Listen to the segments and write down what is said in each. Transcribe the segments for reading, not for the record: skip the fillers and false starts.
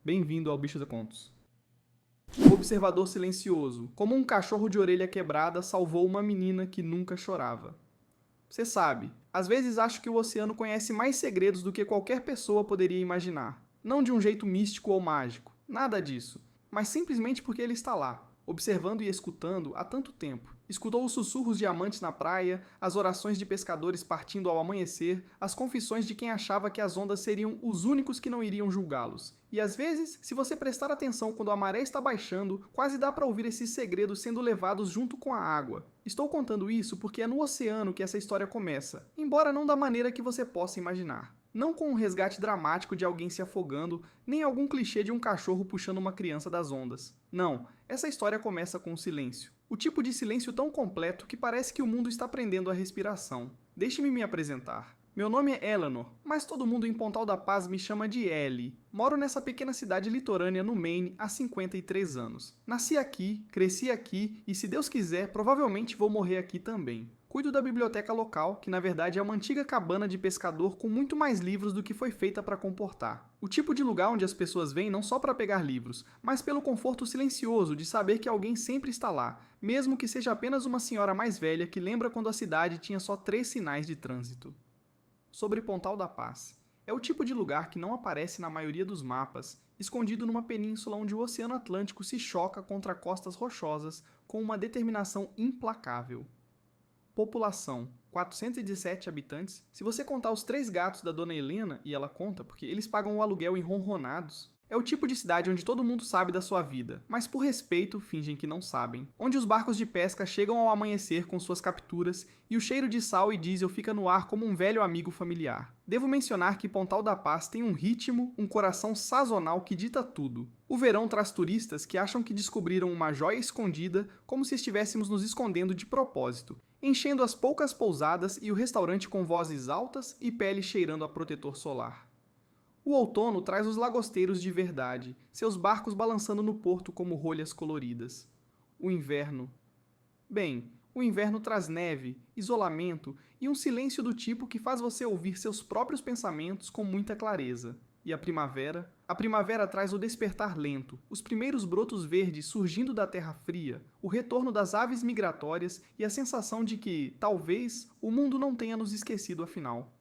Bem-vindo ao Bicho de Contos. O observador silencioso, como um cachorro de orelha quebrada, salvou uma menina que nunca chorava. Você sabe, às vezes acho que o oceano conhece mais segredos do que qualquer pessoa poderia imaginar. Não de um jeito místico ou mágico, nada disso, mas simplesmente porque ele está lá, observando e escutando há tanto tempo. Escutou os sussurros de amantes na praia, as orações de pescadores partindo ao amanhecer, as confissões de quem achava que as ondas seriam os únicos que não iriam julgá-los. E às vezes, se você prestar atenção quando a maré está baixando, quase dá para ouvir esses segredos sendo levados junto com a água. Estou contando isso porque é no oceano que essa história começa, embora não da maneira que você possa imaginar. Não com um resgate dramático de alguém se afogando, nem algum clichê de um cachorro puxando uma criança das ondas. Não, essa história começa com o silêncio. O tipo de silêncio tão completo que parece que o mundo está prendendo a respiração. Deixe-me me apresentar. Meu nome é Eleanor, mas todo mundo em Pontal da Paz me chama de Ellie. Moro nessa pequena cidade litorânea no Maine há 53 anos. Nasci aqui, cresci aqui e, se Deus quiser, provavelmente vou morrer aqui também. Cuido da biblioteca local, que na verdade é uma antiga cabana de pescador com muito mais livros do que foi feita para comportar. O tipo de lugar onde as pessoas vêm não só para pegar livros, mas pelo conforto silencioso de saber que alguém sempre está lá, mesmo que seja apenas uma senhora mais velha que lembra quando a cidade tinha só 3 sinais de trânsito. Sobre Pontal da Paz. É o tipo de lugar que não aparece na maioria dos mapas, escondido numa península onde o Oceano Atlântico se choca contra costas rochosas com uma determinação implacável. População: 417 habitantes. Se você contar os 3 gatos da Dona Helena, e ela conta porque eles pagam o aluguel em ronronados, é o tipo de cidade onde todo mundo sabe da sua vida, mas por respeito fingem que não sabem. Onde os barcos de pesca chegam ao amanhecer com suas capturas e o cheiro de sal e diesel fica no ar como um velho amigo familiar. Devo mencionar que Pontal da Paz tem um ritmo, um coração sazonal que dita tudo. O verão traz turistas que acham que descobriram uma joia escondida, como se estivéssemos nos escondendo de propósito, enchendo as poucas pousadas e o restaurante com vozes altas e pele cheirando a protetor solar. O outono traz os lagosteiros de verdade, seus barcos balançando no porto como rolhas coloridas. O inverno... Bem, o inverno traz neve, isolamento e um silêncio do tipo que faz você ouvir seus próprios pensamentos com muita clareza. E a primavera? A primavera traz o despertar lento, os primeiros brotos verdes surgindo da terra fria, o retorno das aves migratórias e a sensação de que, talvez, o mundo não tenha nos esquecido afinal.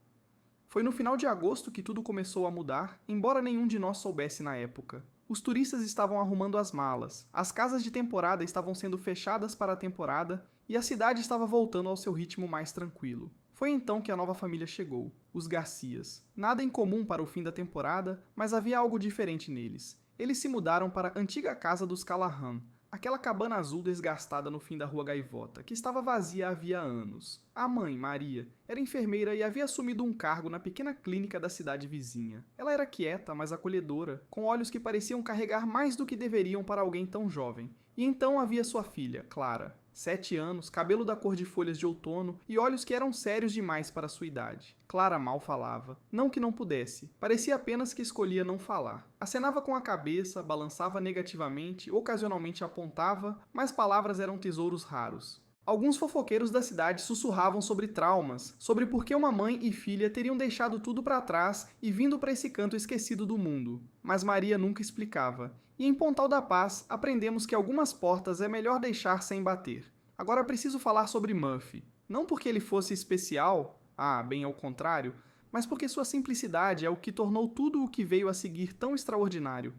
Foi no final de agosto que tudo começou a mudar, embora nenhum de nós soubesse na época. Os turistas estavam arrumando as malas, as casas de temporada estavam sendo fechadas para a temporada e a cidade estava voltando ao seu ritmo mais tranquilo. Foi então que a nova família chegou, os Garcias. Nada em comum para o fim da temporada, mas havia algo diferente neles. Eles se mudaram para a antiga casa dos Callahan, aquela cabana azul desgastada no fim da Rua Gaivota, que estava vazia havia anos. A mãe, Maria, era enfermeira e havia assumido um cargo na pequena clínica da cidade vizinha. Ela era quieta, mas acolhedora, com olhos que pareciam carregar mais do que deveriam para alguém tão jovem. E então havia sua filha, Clara. 7 anos, cabelo da cor de folhas de outono e olhos que eram sérios demais para sua idade. Clara mal falava. Não que não pudesse, parecia apenas que escolhia não falar. Acenava com a cabeça, balançava negativamente, ocasionalmente apontava, mas palavras eram tesouros raros. Alguns fofoqueiros da cidade sussurravam sobre traumas, sobre por que uma mãe e filha teriam deixado tudo para trás e vindo para esse canto esquecido do mundo. Mas Maria nunca explicava. E em Pontal da Paz, aprendemos que algumas portas é melhor deixar sem bater. Agora preciso falar sobre Muffy. Não porque ele fosse especial, bem ao contrário, mas porque sua simplicidade é o que tornou tudo o que veio a seguir tão extraordinário.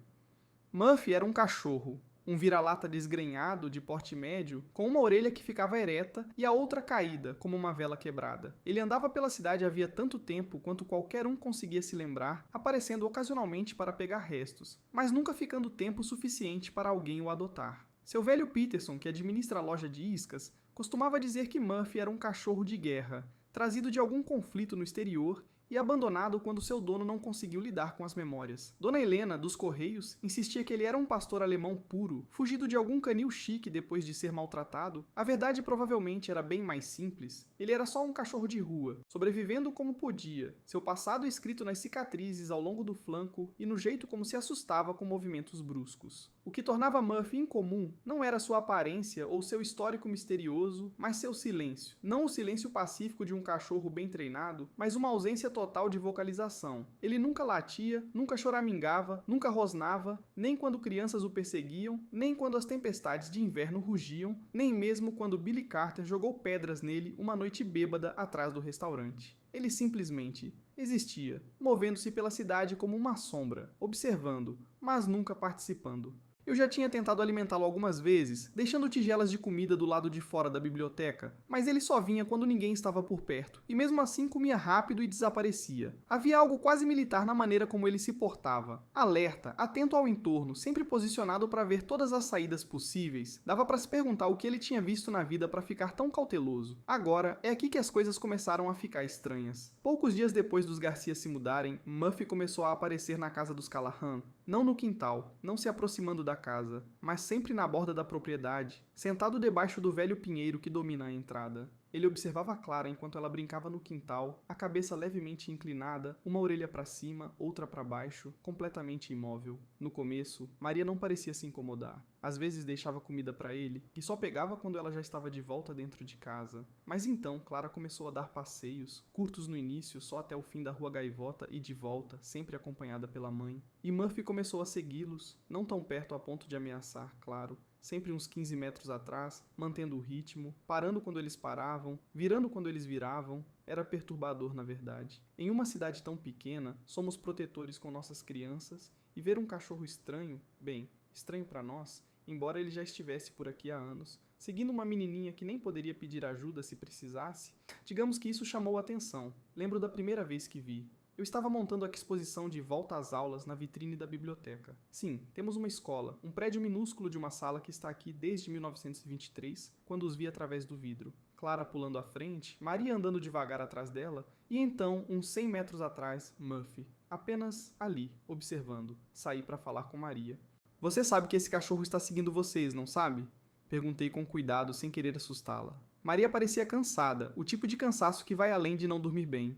Muffy era um cachorro. Um vira-lata desgrenhado, de porte médio, com uma orelha que ficava ereta e a outra caída, como uma vela quebrada. Ele andava pela cidade havia tanto tempo quanto qualquer um conseguia se lembrar, aparecendo ocasionalmente para pegar restos, mas nunca ficando tempo suficiente para alguém o adotar. Seu velho Peterson, que administra a loja de iscas, costumava dizer que Muffy era um cachorro de guerra, trazido de algum conflito no exterior e abandonado quando seu dono não conseguiu lidar com as memórias. Dona Helena, dos Correios, insistia que ele era um pastor alemão puro, fugido de algum canil chique depois de ser maltratado. A verdade provavelmente era bem mais simples. Ele era só um cachorro de rua, sobrevivendo como podia, seu passado escrito nas cicatrizes ao longo do flanco e no jeito como se assustava com movimentos bruscos. O que tornava Muffy incomum não era sua aparência ou seu histórico misterioso, mas seu silêncio. Não o silêncio pacífico de um cachorro bem treinado, mas uma ausência total de vocalização. Ele nunca latia, nunca choramingava, nunca rosnava, nem quando crianças o perseguiam, nem quando as tempestades de inverno rugiam, nem mesmo quando Billy Carter jogou pedras nele uma noite bêbada atrás do restaurante. Ele simplesmente existia, movendo-se pela cidade como uma sombra, observando, mas nunca participando. Eu já tinha tentado alimentá-lo algumas vezes, deixando tigelas de comida do lado de fora da biblioteca, mas ele só vinha quando ninguém estava por perto, e mesmo assim comia rápido e desaparecia. Havia algo quase militar na maneira como ele se portava. Alerta, atento ao entorno, sempre posicionado para ver todas as saídas possíveis. Dava para se perguntar o que ele tinha visto na vida para ficar tão cauteloso. Agora, é aqui que as coisas começaram a ficar estranhas. Poucos dias depois dos Garcia se mudarem, Murphy começou a aparecer na casa dos Callahan. Não no quintal, não se aproximando da casa, mas sempre na borda da propriedade, sentado debaixo do velho pinheiro que domina a entrada. Ele observava Clara enquanto ela brincava no quintal, a cabeça levemente inclinada, uma orelha para cima, outra para baixo, completamente imóvel. No começo, Maria não parecia se incomodar. Às vezes deixava comida para ele, e só pegava quando ela já estava de volta dentro de casa. Mas então Clara começou a dar passeios, curtos no início, só até o fim da Rua Gaivota e de volta, sempre acompanhada pela mãe. E Murphy começou a segui-los, não tão perto a ponto de ameaçar, claro, sempre uns 15 metros atrás, mantendo o ritmo, parando quando eles paravam, virando quando eles viravam. Era perturbador, na verdade. Em uma cidade tão pequena, somos protetores com nossas crianças, e ver um cachorro estranho, bem, estranho para nós, embora ele já estivesse por aqui há anos, seguindo uma menininha que nem poderia pedir ajuda se precisasse, digamos que isso chamou a atenção. Lembro da primeira vez que vi. Eu estava montando a exposição de volta às aulas na vitrine da biblioteca. Sim, temos uma escola, um prédio minúsculo de uma sala que está aqui desde 1923, quando os vi através do vidro. Clara pulando à frente, Maria andando devagar atrás dela, e então, uns 100 metros atrás, Murphy. Apenas ali, observando. Saí para falar com Maria. Você sabe que esse cachorro está seguindo vocês, não sabe? Perguntei com cuidado, sem querer assustá-la. Maria parecia cansada, o tipo de cansaço que vai além de não dormir bem.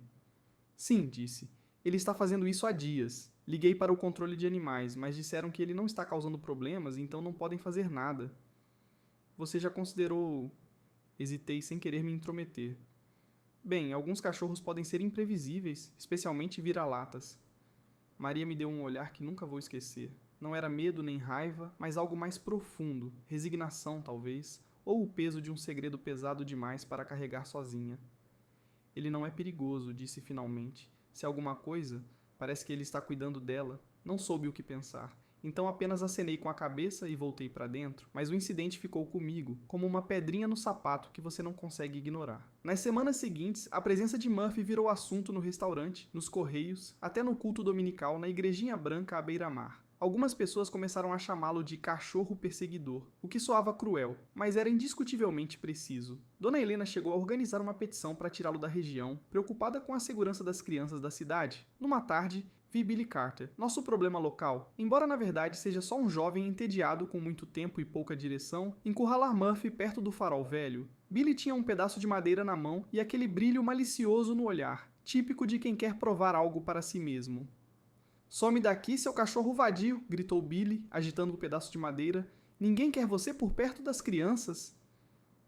Sim, disse. Ele está fazendo isso há dias. Liguei para o controle de animais, mas disseram que ele não está causando problemas, então não podem fazer nada. Você já considerou... Hesitei sem querer me intrometer. Bem, alguns cachorros podem ser imprevisíveis, especialmente vira-latas. Maria me deu um olhar que nunca vou esquecer. Não era medo nem raiva, mas algo mais profundo, resignação talvez, ou o peso de um segredo pesado demais para carregar sozinha. Ele não é perigoso, disse finalmente. Se alguma coisa, parece que ele está cuidando dela. Não soube o que pensar. Então apenas acenei com a cabeça e voltei para dentro, mas o incidente ficou comigo, como uma pedrinha no sapato que você não consegue ignorar. Nas semanas seguintes, a presença de Murphy virou assunto no restaurante, nos correios, até no culto dominical na igrejinha branca à beira-mar. Algumas pessoas começaram a chamá-lo de cachorro perseguidor, o que soava cruel, mas era indiscutivelmente preciso. Dona Helena chegou a organizar uma petição para tirá-lo da região, preocupada com a segurança das crianças da cidade. Numa tarde, vi Billy Carter, nosso problema local, embora na verdade seja só um jovem entediado com muito tempo e pouca direção, encurralar Murphy perto do farol velho. Billy tinha um pedaço de madeira na mão e aquele brilho malicioso no olhar, típico de quem quer provar algo para si mesmo. Some daqui, seu cachorro vadio, gritou Billy, agitando o pedaço de madeira. Ninguém quer você por perto das crianças.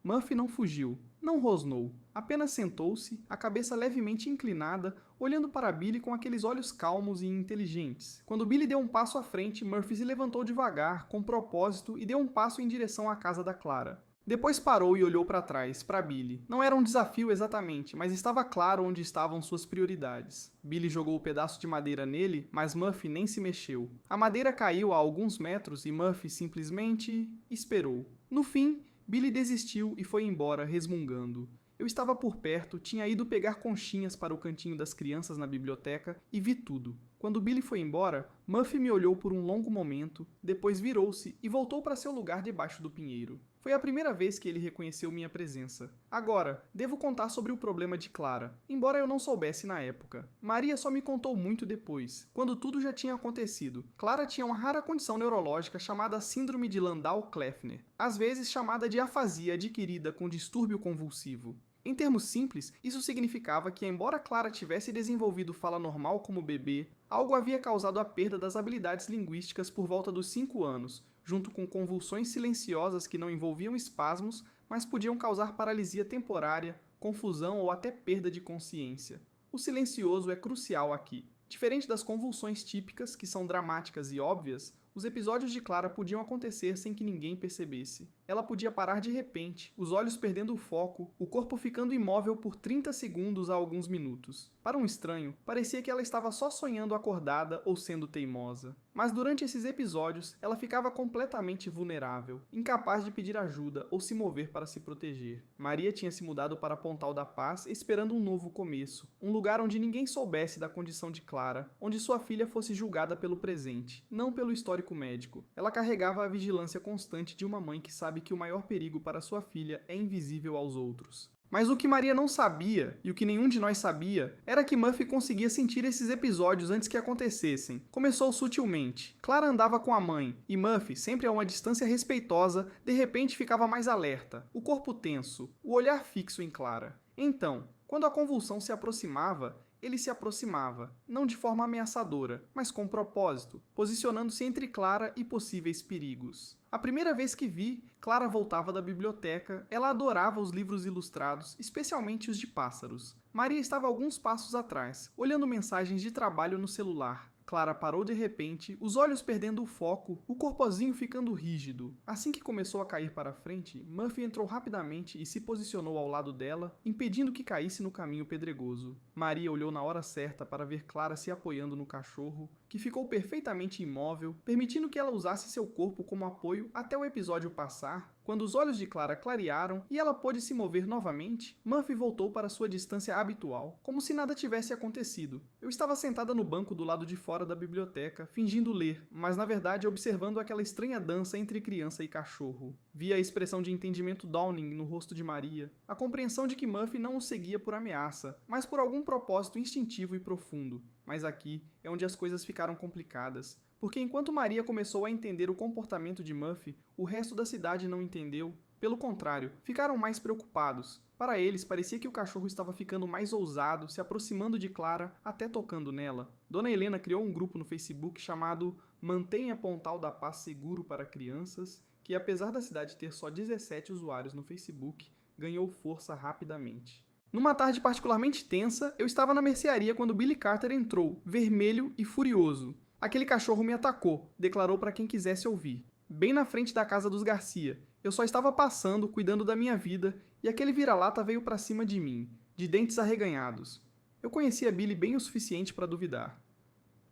Murphy não fugiu, não rosnou, apenas sentou-se, a cabeça levemente inclinada, olhando para Billy com aqueles olhos calmos e inteligentes. Quando Billy deu um passo à frente, Murphy se levantou devagar, com propósito, e deu um passo em direção à casa da Clara. Depois parou e olhou para trás, para Billy. Não era um desafio exatamente, mas estava claro onde estavam suas prioridades. Billy jogou o pedaço de madeira nele, mas Murphy nem se mexeu. A madeira caiu a alguns metros e Murphy simplesmente esperou. No fim, Billy desistiu e foi embora, resmungando. Eu estava por perto, tinha ido pegar conchinhas para o cantinho das crianças na biblioteca e vi tudo. Quando Billy foi embora, Murphy me olhou por um longo momento, depois virou-se e voltou para seu lugar debaixo do pinheiro. Foi a primeira vez que ele reconheceu minha presença. Agora, devo contar sobre o problema de Clara, embora eu não soubesse na época. Maria só me contou muito depois, quando tudo já tinha acontecido. Clara tinha uma rara condição neurológica chamada Síndrome de Landau-Kleffner, às vezes chamada de afasia adquirida com distúrbio convulsivo. Em termos simples, isso significava que, embora Clara tivesse desenvolvido fala normal como bebê, algo havia causado a perda das habilidades linguísticas por volta dos 5 anos, junto com convulsões silenciosas que não envolviam espasmos, mas podiam causar paralisia temporária, confusão ou até perda de consciência. O silencioso é crucial aqui. Diferente das convulsões típicas, que são dramáticas e óbvias, os episódios de Clara podiam acontecer sem que ninguém percebesse. Ela podia parar de repente, os olhos perdendo o foco, o corpo ficando imóvel por 30 segundos a alguns minutos. Para um estranho, parecia que ela estava só sonhando acordada ou sendo teimosa. Mas durante esses episódios, ela ficava completamente vulnerável, incapaz de pedir ajuda ou se mover para se proteger. Maria tinha se mudado para Pontal da Paz esperando um novo começo, um lugar onde ninguém soubesse da condição de Clara, onde sua filha fosse julgada pelo presente, não pelo histórico médico. Ela carregava a vigilância constante de uma mãe que sabe que o maior perigo para sua filha é invisível aos outros. Mas o que Maria não sabia, e o que nenhum de nós sabia, era que Muffy conseguia sentir esses episódios antes que acontecessem. Começou sutilmente. Clara andava com a mãe, e Muffy, sempre a uma distância respeitosa, de repente ficava mais alerta, o corpo tenso, o olhar fixo em Clara. Então, quando a convulsão se aproximava, ele se aproximava, não de forma ameaçadora, mas com propósito, posicionando-se entre Clara e possíveis perigos. A primeira vez que vi, Clara voltava da biblioteca, ela adorava os livros ilustrados, especialmente os de pássaros. Maria estava alguns passos atrás, olhando mensagens de trabalho no celular. Clara parou de repente, os olhos perdendo o foco, o corpozinho ficando rígido. Assim que começou a cair para frente, Muffy entrou rapidamente e se posicionou ao lado dela, impedindo que caísse no caminho pedregoso. Maria olhou na hora certa para ver Clara se apoiando no cachorro, que ficou perfeitamente imóvel, permitindo que ela usasse seu corpo como apoio até o episódio passar. Quando os olhos de Clara clarearam e ela pôde se mover novamente, Muffy voltou para sua distância habitual, como se nada tivesse acontecido. Eu estava sentada no banco do lado de fora da biblioteca, fingindo ler, mas na verdade observando aquela estranha dança entre criança e cachorro. Vi a expressão de entendimento Downing no rosto de Maria, a compreensão de que Muffy não o seguia por ameaça, mas por algum propósito instintivo e profundo. Mas aqui é onde as coisas ficaram complicadas. Porque enquanto Maria começou a entender o comportamento de Muffy, o resto da cidade não entendeu. Pelo contrário, ficaram mais preocupados. Para eles, parecia que o cachorro estava ficando mais ousado, se aproximando de Clara, até tocando nela. Dona Helena criou um grupo no Facebook chamado Mantenha Pontal da Paz Seguro para Crianças, que apesar da cidade ter só 17 usuários no Facebook, ganhou força rapidamente. Numa tarde particularmente tensa, eu estava na mercearia quando Billy Carter entrou, vermelho e furioso. Aquele cachorro me atacou, declarou para quem quisesse ouvir. Bem na frente da casa dos Garcia. Eu só estava passando, cuidando da minha vida, e aquele vira-lata veio para cima de mim, de dentes arreganhados. Eu conhecia Billy bem o suficiente para duvidar.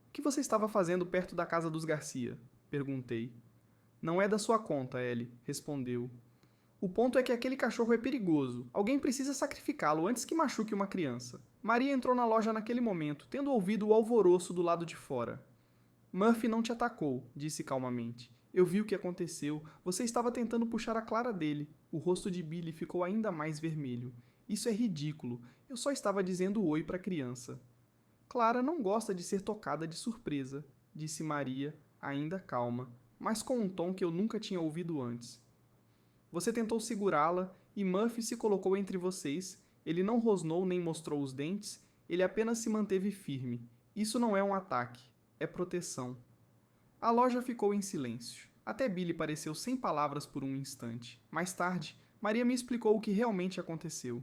O que você estava fazendo perto da casa dos Garcia? Perguntei. Não é da sua conta, Ellie, respondeu. O ponto é que aquele cachorro é perigoso. Alguém precisa sacrificá-lo antes que machuque uma criança. Maria entrou na loja naquele momento, tendo ouvido o alvoroço do lado de fora. Muffy não te atacou, disse calmamente. Eu vi o que aconteceu. Você estava tentando puxar a Clara dele. O rosto de Billy ficou ainda mais vermelho. Isso é ridículo. Eu só estava dizendo oi para a criança. Clara não gosta de ser tocada de surpresa, disse Maria, ainda calma, mas com um tom que eu nunca tinha ouvido antes. Você tentou segurá-la e Muffy se colocou entre vocês. Ele não rosnou nem mostrou os dentes. Ele apenas se manteve firme. Isso não é um ataque. É proteção. A loja ficou em silêncio. Até Billy pareceu sem palavras por um instante. Mais tarde, Maria me explicou o que realmente aconteceu.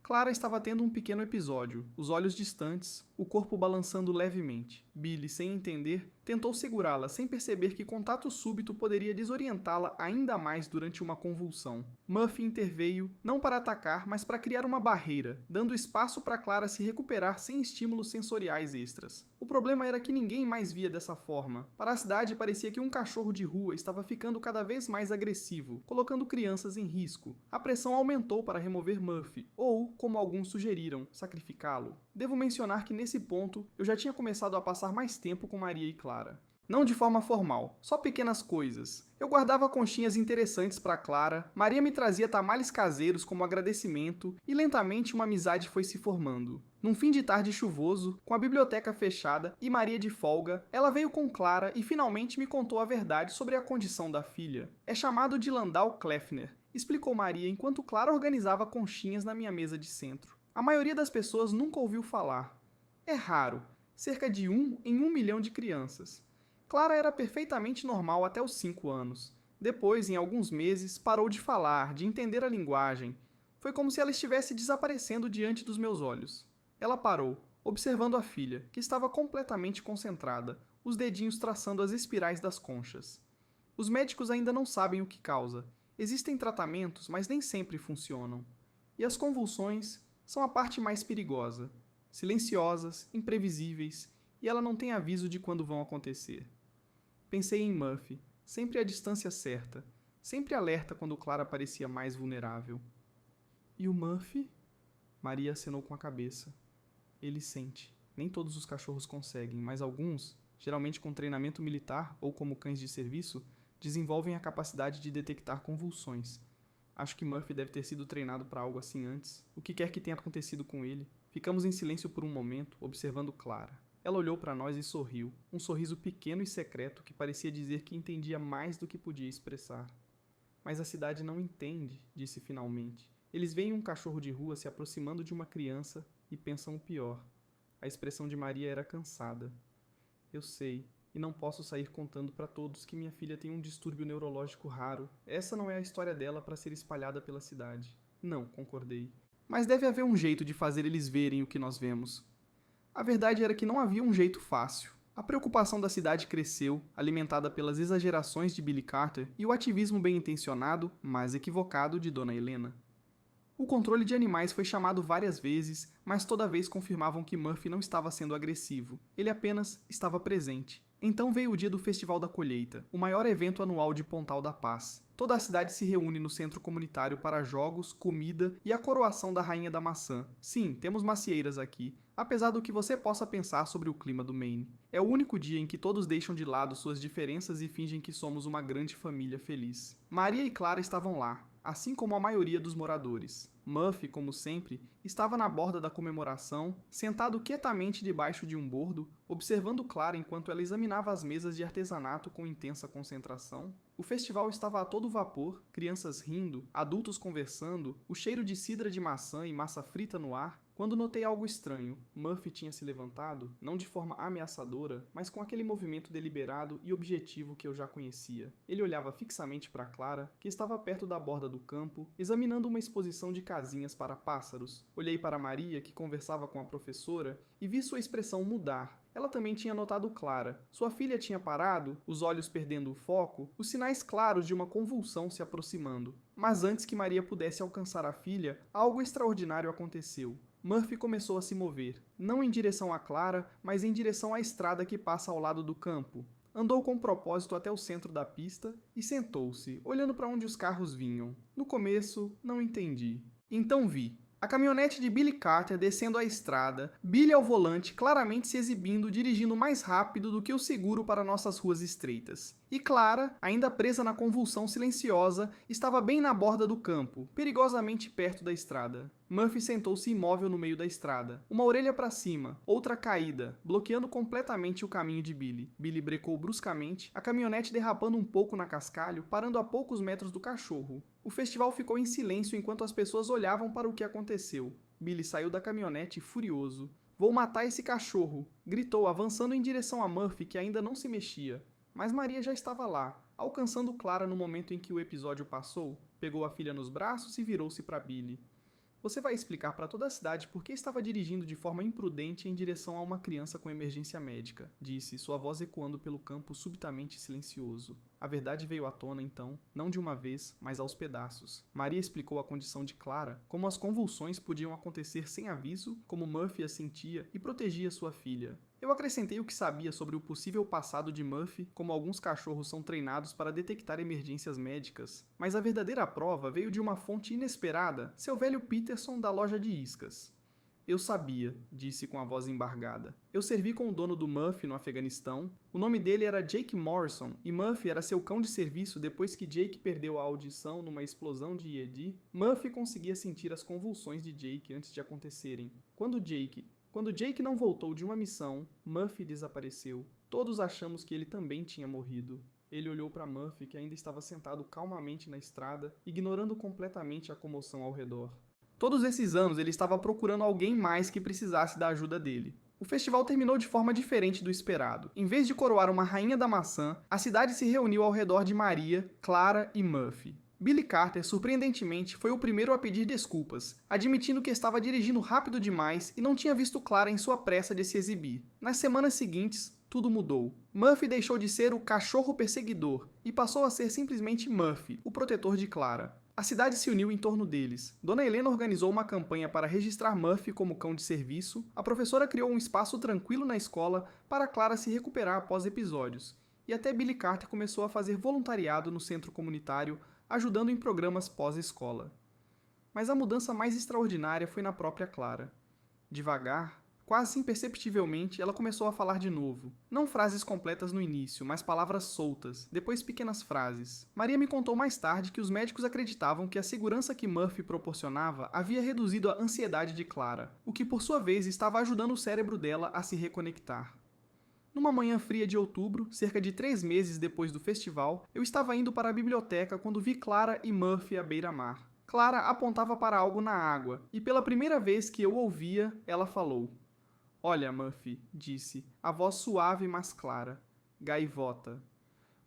Clara estava tendo um pequeno episódio, os olhos distantes, o corpo balançando levemente. Billy, sem entender, tentou segurá-la sem perceber que contato súbito poderia desorientá-la ainda mais durante uma convulsão. Muffy interveio, não para atacar, mas para criar uma barreira, dando espaço para Clara se recuperar sem estímulos sensoriais extras. O problema era que ninguém mais via dessa forma. Para a cidade parecia que um cachorro de rua estava ficando cada vez mais agressivo, colocando crianças em risco. A pressão aumentou para remover Muffy, ou, como alguns sugeriram, sacrificá-lo. Devo mencionar que nesse ponto, eu já tinha começado a passar mais tempo com Maria e Clara. Não de forma formal, só pequenas coisas. Eu guardava conchinhas interessantes para Clara, Maria me trazia tamales caseiros como agradecimento e lentamente uma amizade foi se formando. Num fim de tarde chuvoso, com a biblioteca fechada e Maria de folga, ela veio com Clara e finalmente me contou a verdade sobre a condição da filha. É chamado de Landau Kleffner, explicou Maria enquanto Clara organizava conchinhas na minha mesa de centro. A maioria das pessoas nunca ouviu falar. É raro, cerca de 1 em 1 milhão de crianças. Clara era perfeitamente normal até os 5 anos. Depois, em alguns meses, parou de falar, de entender a linguagem. Foi como se ela estivesse desaparecendo diante dos meus olhos. Ela parou, observando a filha, que estava completamente concentrada, os dedinhos traçando as espirais das conchas. Os médicos ainda não sabem o que causa. Existem tratamentos, mas nem sempre funcionam. E as convulsões são a parte mais perigosa. Silenciosas, imprevisíveis, e ela não tem aviso de quando vão acontecer. Pensei em Murphy, sempre à distância certa, sempre alerta quando Clara parecia mais vulnerável. E o Murphy? Maria acenou com a cabeça. Ele sente. Nem todos os cachorros conseguem, mas alguns, geralmente com treinamento militar ou como cães de serviço, desenvolvem a capacidade de detectar convulsões. Acho que Murphy deve ter sido treinado para algo assim antes. O que quer que tenha acontecido com ele? Ficamos em silêncio por um momento, observando Clara. Ela olhou para nós e sorriu, um sorriso pequeno e secreto que parecia dizer que entendia mais do que podia expressar. Mas a cidade não entende, disse finalmente. Eles veem um cachorro de rua se aproximando de uma criança e pensam o pior. A expressão de Maria era cansada. Eu sei, e não posso sair contando para todos que minha filha tem um distúrbio neurológico raro. Essa não é a história dela para ser espalhada pela cidade. Não, concordei. Mas deve haver um jeito de fazer eles verem o que nós vemos. A verdade era que não havia um jeito fácil. A preocupação da cidade cresceu, alimentada pelas exagerações de Billy Carter e o ativismo bem-intencionado, mas equivocado, de Dona Helena. O controle de animais foi chamado várias vezes, mas toda vez confirmavam que Murphy não estava sendo agressivo. Ele apenas estava presente. Então veio o dia do Festival da Colheita, o maior evento anual de Pontal da Paz. Toda a cidade se reúne no centro comunitário para jogos, comida e a coroação da Rainha da Maçã. Sim, temos macieiras aqui, apesar do que você possa pensar sobre o clima do Maine. É o único dia em que todos deixam de lado suas diferenças e fingem que somos uma grande família feliz. Maria e Clara estavam lá, assim como a maioria dos moradores. Murphy, como sempre, estava na borda da comemoração, sentado quietamente debaixo de um bordo, observando Clara enquanto ela examinava as mesas de artesanato com intensa concentração. O festival estava a todo vapor, crianças rindo, adultos conversando, o cheiro de cidra de maçã e massa frita no ar, quando notei algo estranho. Murphy tinha se levantado, não de forma ameaçadora, mas com aquele movimento deliberado e objetivo que eu já conhecia. Ele olhava fixamente para Clara, que estava perto da borda do campo, examinando uma exposição de casinhas para pássaros. Olhei para Maria, que conversava com a professora, e vi sua expressão mudar. Ela também tinha notado Clara. Sua filha tinha parado, os olhos perdendo o foco, os sinais claros de uma convulsão se aproximando. Mas antes que Maria pudesse alcançar a filha, algo extraordinário aconteceu. Murphy começou a se mover, não em direção a Clara, mas em direção à estrada que passa ao lado do campo. Andou com propósito até o centro da pista e sentou-se, olhando para onde os carros vinham. No começo, não entendi. Então vi. A caminhonete de Billy Carter descendo a estrada, Billy ao volante claramente se exibindo, dirigindo mais rápido do que o seguro para nossas ruas estreitas. E Clara, ainda presa na convulsão silenciosa, estava bem na borda do campo, perigosamente perto da estrada. Murphy sentou-se imóvel no meio da estrada, uma orelha para cima, outra caída, bloqueando completamente o caminho de Billy. Billy brecou bruscamente, a caminhonete derrapando um pouco na cascalho, parando a poucos metros do cachorro. O festival ficou em silêncio enquanto as pessoas olhavam para o que aconteceu. Billy saiu da caminhonete furioso. "Vou matar esse cachorro!" gritou, avançando em direção a Murphy, que ainda não se mexia. Mas Maria já estava lá, alcançando Clara no momento em que o episódio passou. Pegou a filha nos braços e virou-se para Billy. "Você vai explicar para toda a cidade por que estava dirigindo de forma imprudente em direção a uma criança com emergência médica", disse, sua voz ecoando pelo campo subitamente silencioso. A verdade veio à tona, então, não de uma vez, mas aos pedaços. Maria explicou a condição de Clara, como as convulsões podiam acontecer sem aviso, como Murphy as sentia e protegia sua filha. Eu acrescentei o que sabia sobre o possível passado de Murphy, como alguns cachorros são treinados para detectar emergências médicas. Mas a verdadeira prova veio de uma fonte inesperada, seu velho Peterson da loja de iscas. "Eu sabia", disse com a voz embargada. "Eu servi com o dono do Murphy no Afeganistão. O nome dele era Jake Morrison, e Murphy era seu cão de serviço depois que Jake perdeu a audição numa explosão de IED. Murphy conseguia sentir as convulsões de Jake antes de acontecerem. Quando Jake não voltou de uma missão, Murphy desapareceu. Todos achamos que ele também tinha morrido." Ele olhou para Murphy, que ainda estava sentado calmamente na estrada, ignorando completamente a comoção ao redor. Todos esses anos ele estava procurando alguém mais que precisasse da ajuda dele. O festival terminou de forma diferente do esperado. Em vez de coroar uma rainha da maçã, a cidade se reuniu ao redor de Maria, Clara e Murphy. Billy Carter, surpreendentemente, foi o primeiro a pedir desculpas, admitindo que estava dirigindo rápido demais e não tinha visto Clara em sua pressa de se exibir. Nas semanas seguintes, tudo mudou. Murphy deixou de ser o cachorro perseguidor e passou a ser simplesmente Murphy, o protetor de Clara. A cidade se uniu em torno deles. Dona Helena organizou uma campanha para registrar Murphy como cão de serviço, a professora criou um espaço tranquilo na escola para Clara se recuperar após episódios, e até Billy Carter começou a fazer voluntariado no centro comunitário, ajudando em programas pós-escola. Mas a mudança mais extraordinária foi na própria Clara. Devagar, quase imperceptivelmente, ela começou a falar de novo. Não frases completas no início, mas palavras soltas, depois pequenas frases. Maria me contou mais tarde que os médicos acreditavam que a segurança que Murphy proporcionava havia reduzido a ansiedade de Clara, o que por sua vez estava ajudando o cérebro dela a se reconectar. Numa manhã fria de outubro, cerca de 3 meses depois do festival, eu estava indo para a biblioteca quando vi Clara e Murphy à beira-mar. Clara apontava para algo na água, e pela primeira vez que eu ouvia, ela falou: "Olha, Murphy", disse, a voz suave mas clara. "Gaivota."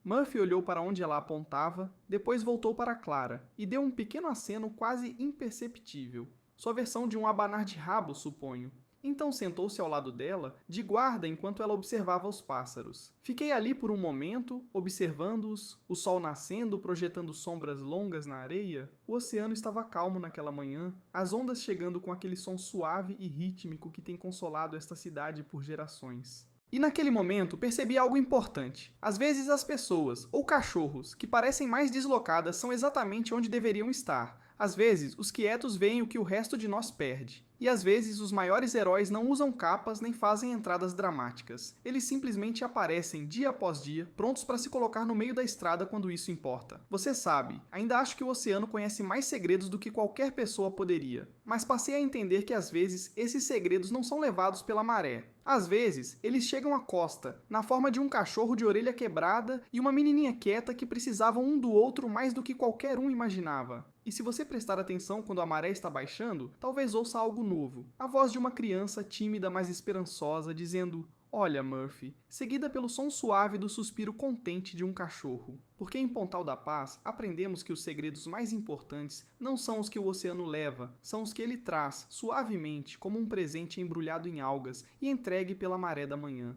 Murphy olhou para onde ela apontava, depois voltou para Clara, e deu um pequeno aceno quase imperceptível. Sua versão de um abanar de rabo, suponho. Então sentou-se ao lado dela, de guarda enquanto ela observava os pássaros. Fiquei ali por um momento, observando-os, o sol nascendo, projetando sombras longas na areia. O oceano estava calmo naquela manhã, as ondas chegando com aquele som suave e rítmico que tem consolado esta cidade por gerações. E naquele momento percebi algo importante. Às vezes as pessoas, ou cachorros, que parecem mais deslocadas são exatamente onde deveriam estar. Às vezes, os quietos veem o que o resto de nós perde. E às vezes, os maiores heróis não usam capas nem fazem entradas dramáticas. Eles simplesmente aparecem, dia após dia, prontos para se colocar no meio da estrada quando isso importa. Você sabe, ainda acho que o oceano conhece mais segredos do que qualquer pessoa poderia. Mas passei a entender que às vezes, esses segredos não são levados pela maré. Às vezes, eles chegam à costa, na forma de um cachorro de orelha quebrada e uma menininha quieta que precisavam um do outro mais do que qualquer um imaginava. E se você prestar atenção quando a maré está baixando, talvez ouça algo novo. A voz de uma criança tímida, mas esperançosa, dizendo: "Olha, Murphy", seguida pelo som suave do suspiro contente de um cachorro. Porque em Pontal da Paz, aprendemos que os segredos mais importantes não são os que o oceano leva, são os que ele traz, suavemente, como um presente embrulhado em algas e entregue pela maré da manhã.